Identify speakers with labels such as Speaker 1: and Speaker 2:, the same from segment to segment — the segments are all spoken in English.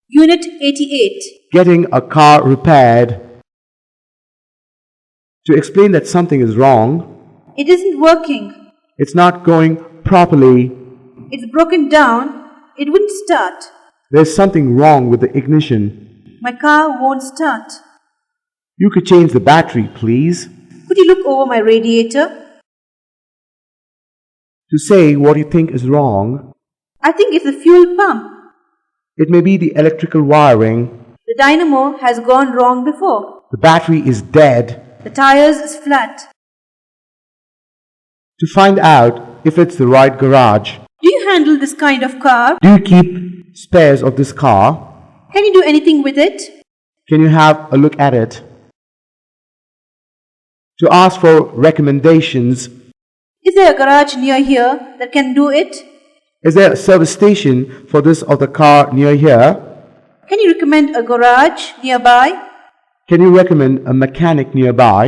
Speaker 1: Unit 88.
Speaker 2: Getting a car repaired. To explain that something is wrong,
Speaker 1: It isn't working.
Speaker 2: it's not going properly,
Speaker 1: It's broken down. It wouldn't start.
Speaker 2: there's something wrong with the ignition.
Speaker 1: My car won't start.
Speaker 2: You could change the battery, please.
Speaker 1: Could you look over my radiator?
Speaker 2: To say what you think is wrong,
Speaker 1: I think it's the fuel pump.
Speaker 2: it may be the electrical wiring.
Speaker 1: The dynamo has gone wrong before.
Speaker 2: The battery is dead.
Speaker 1: The tires is flat.
Speaker 2: To find out if it's the right garage,
Speaker 1: Do you handle this kind of car?
Speaker 2: do you keep spares of this car?
Speaker 1: Can you do anything with it?
Speaker 2: Can you have a look at it? To ask for recommendations,
Speaker 1: Is there a garage near here that can do it?
Speaker 2: is there a service station for this of the car near here?
Speaker 1: Can you recommend a garage nearby?
Speaker 2: Can you recommend a mechanic nearby?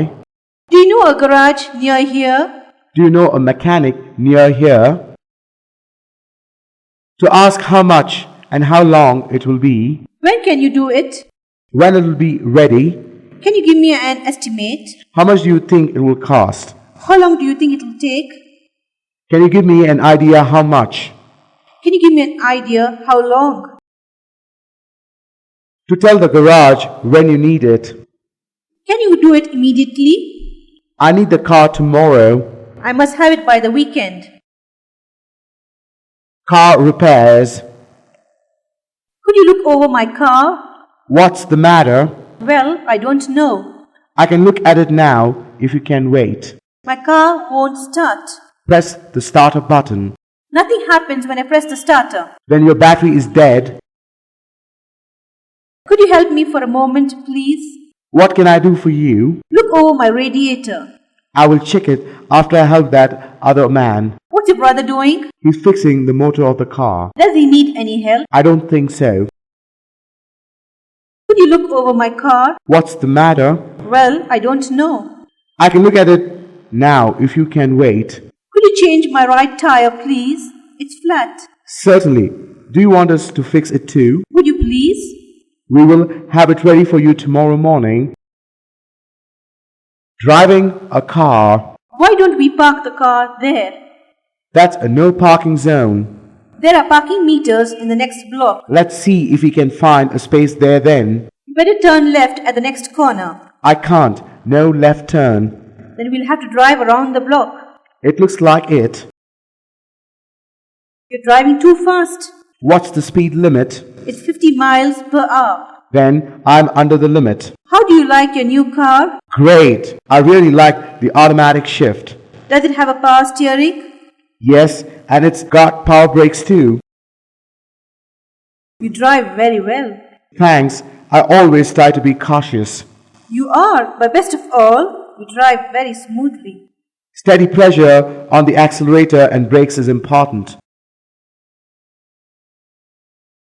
Speaker 1: Do you know a garage near here?
Speaker 2: Do you know a mechanic near here? To ask how much and how long it will be,
Speaker 1: When can you do it?
Speaker 2: when it will be ready,
Speaker 1: Can you give me an estimate?
Speaker 2: how much do you think it will cost?
Speaker 1: How long do you think it will take?
Speaker 2: Can you give me an idea how much?
Speaker 1: Can you give me an idea how long?
Speaker 2: To tell the garage when you need it.
Speaker 1: Can you do it immediately?
Speaker 2: I need the car tomorrow.
Speaker 1: I must have it by the weekend.
Speaker 2: Car repairs.
Speaker 1: Could you look over my car?
Speaker 2: What's the matter?
Speaker 1: Well, I don't know.
Speaker 2: I can look at it now if you can wait.
Speaker 1: My car won't start.
Speaker 2: Press the starter button.
Speaker 1: Nothing happens when I press the starter.
Speaker 2: Then your battery is dead.
Speaker 1: Could you help me for a moment, please?
Speaker 2: What can I do for you?
Speaker 1: Look over my radiator.
Speaker 2: I will check it after I help that other man.
Speaker 1: What's your brother doing?
Speaker 2: He's fixing the motor of the car.
Speaker 1: Does he need any help?
Speaker 2: I don't think so.
Speaker 1: Could you look over my car?
Speaker 2: What's the matter?
Speaker 1: Well, I don't know.
Speaker 2: I can look at it now if you can wait.
Speaker 1: Could you change my right tire, please? It's flat.
Speaker 2: Certainly. Do you want us to fix it too?
Speaker 1: Would you please?
Speaker 2: We will have it ready for you tomorrow morning. Driving a car.
Speaker 1: Why don't we park the car there?
Speaker 2: That's a no parking zone.
Speaker 1: There are parking meters in the next block.
Speaker 2: Let's see if we can find a space there then.
Speaker 1: You better turn left at the next corner.
Speaker 2: I can't. No left turn.
Speaker 1: Then we'll have to drive around the block.
Speaker 2: It looks like it.
Speaker 1: You're driving too fast.
Speaker 2: What's the speed limit?
Speaker 1: It's 50 miles per hour.
Speaker 2: Then I'm under the limit.
Speaker 1: How do you like your new car?
Speaker 2: Great. I really like the automatic shift.
Speaker 1: Does it have a power steering?
Speaker 2: Yes, and it's got power brakes too.
Speaker 1: You drive very well.
Speaker 2: Thanks. I always try to be cautious.
Speaker 1: You are, but best of all, you drive very smoothly.
Speaker 2: Steady pressure on the accelerator and brakes is important.